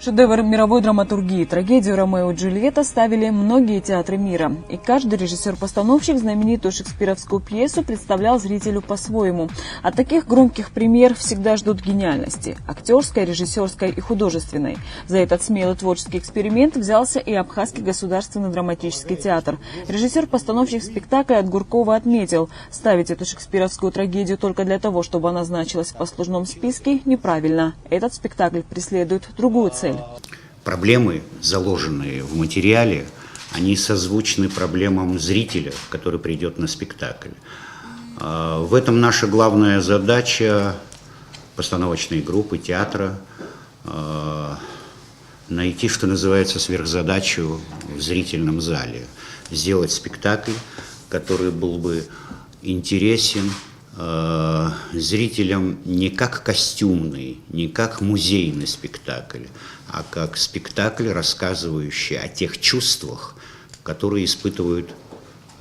Шедевр мировой драматургии, трагедию «Ромео и Джульетта» ставили многие театры мира. И каждый режиссер-постановщик знаменитую шекспировскую пьесу представлял зрителю по-своему. От таких громких премьер всегда ждут гениальности – актерской, режиссерской и художественной. За этот смелый творческий эксперимент взялся и Абхазский государственный драматический театр. Режиссер-постановщик спектакля от Гуркова отметил – ставить эту шекспировскую трагедию только для того, чтобы она значилась в послужном списке, неправильно. Этот спектакль преследует другую цель. Проблемы, заложенные в материале, они созвучны проблемам зрителя, который придет на спектакль. В этом наша главная задача постановочной группы театра – найти, что называется, сверхзадачу в зрительном зале. Сделать спектакль, который был бы интересен зрителям не как костюмный, не как музейный спектакль, а как спектакль, рассказывающий о тех чувствах, которые испытывают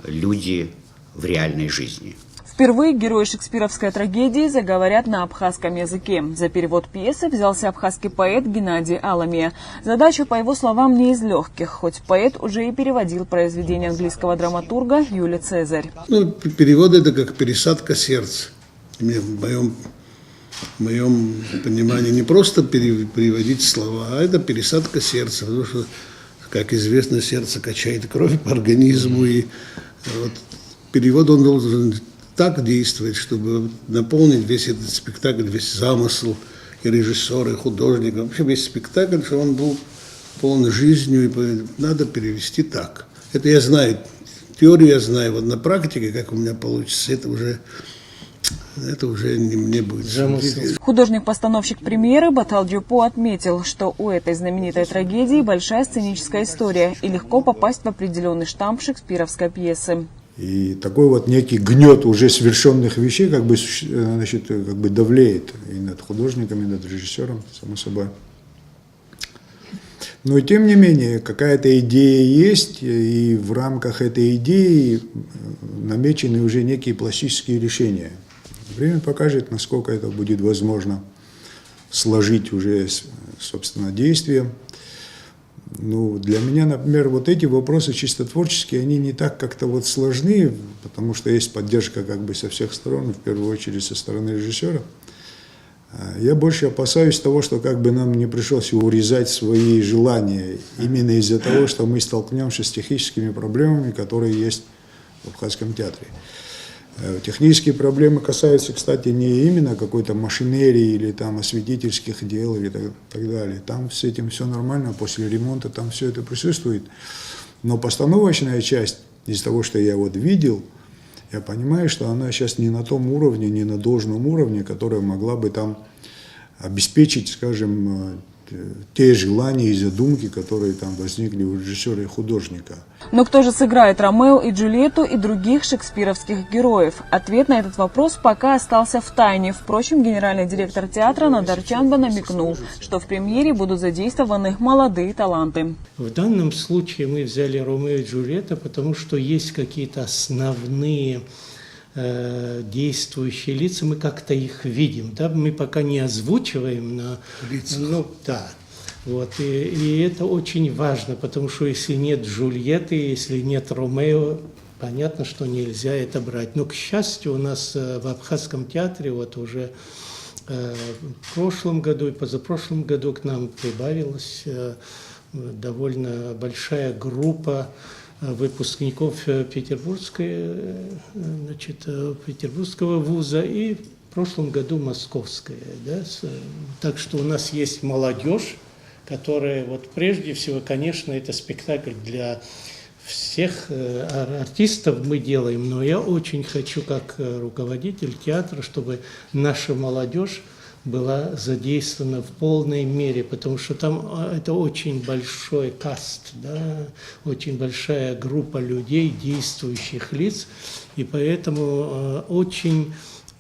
люди в реальной жизни. Впервые герои шекспировской трагедии заговорят на абхазском языке. За перевод пьесы взялся абхазский поэт Геннадий Аламия. Задача, по его словам, не из легких, хоть поэт уже и переводил произведение английского драматурга Юлий Цезарь. Перевод – это как пересадка сердца. В моем понимании не просто переводить слова, а это пересадка сердца. Потому что, как известно, сердце качает кровь по организму. И вот перевод он должен так действовать, чтобы наполнить весь этот спектакль, весь замысел и режиссера, и художника. Вообще весь спектакль, что он был полон жизнью, и надо перевести так. Это я знаю, теорию я знаю, вот на практике, как у меня получится, это уже не мне будет. Художник-постановщик премьеры Батал Дюпо отметил, что у этой знаменитой трагедии большая сценическая история и легко попасть в определенный штамп шекспировской пьесы. И такой вот некий гнет уже совершенных вещей как бы давлеет и над художником, и над режиссером, само собой. Но и тем не менее, какая-то идея есть, и в рамках этой идеи намечены уже некие пластические решения. Время покажет, насколько это будет возможно сложить уже, собственно, действием. Ну, для меня, например, вот эти вопросы чисто творческие, они не так как-то вот сложны, потому что есть поддержка как бы со всех сторон, в первую очередь со стороны режиссера. Я больше опасаюсь того, что как бы нам не пришлось урезать свои желания, именно из-за того, что мы столкнемся с техническими проблемами, которые есть в Абхазском театре. Технические проблемы касаются, кстати, не именно какой-то машинерии или там осветительских дел или так далее. Там с этим все нормально, после ремонта там все это присутствует. Но постановочная часть, из того, что я вот видел, я понимаю, что она сейчас не на том уровне, не на должном уровне, которая могла бы там обеспечить, скажем, те желания и задумки, которые там возникли у режиссера и художника. Но кто же сыграет Ромео и Джульетту и других шекспировских героев? Ответ на этот вопрос пока остался в тайне. Впрочем, генеральный директор театра Надар Чанба намекнул, что в премьере будут задействованы молодые таланты. В данном случае мы взяли Ромео и Джульетта, потому что есть какие-то основные действующие лица, мы как-то их видим, да, мы пока не озвучиваем на лицах. Ну, да. Вот, и это очень важно, потому что если нет Джульетты, если нет Ромео, понятно, что нельзя это брать. Но, к счастью, у нас в Абхазском театре вот уже в прошлом году и позапрошлом году к нам прибавилась довольно большая группа выпускников Петербургского вуза и в прошлом году Московская. Да? Так что у нас есть молодежь, которая, вот прежде всего, конечно, это спектакль для всех артистов мы делаем, но я очень хочу, как руководитель театра, чтобы наша молодежь была задействована в полной мере, потому что там это очень большой каст, да, очень большая группа людей, действующих лиц, и поэтому очень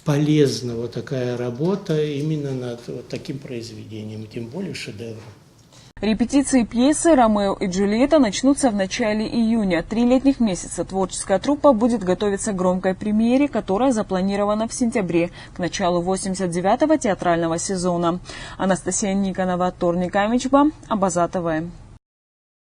полезна вот такая работа именно над вот таким произведением, тем более шедевром. Репетиции пьесы «Ромео и Джульетта» начнутся в начале июня. 3 летних месяца творческая труппа будет готовиться к громкой премьере, которая запланирована в сентябре, к началу 89-го театрального сезона. Анастасия Никонова, Торник Амичба, Абаза ТВ.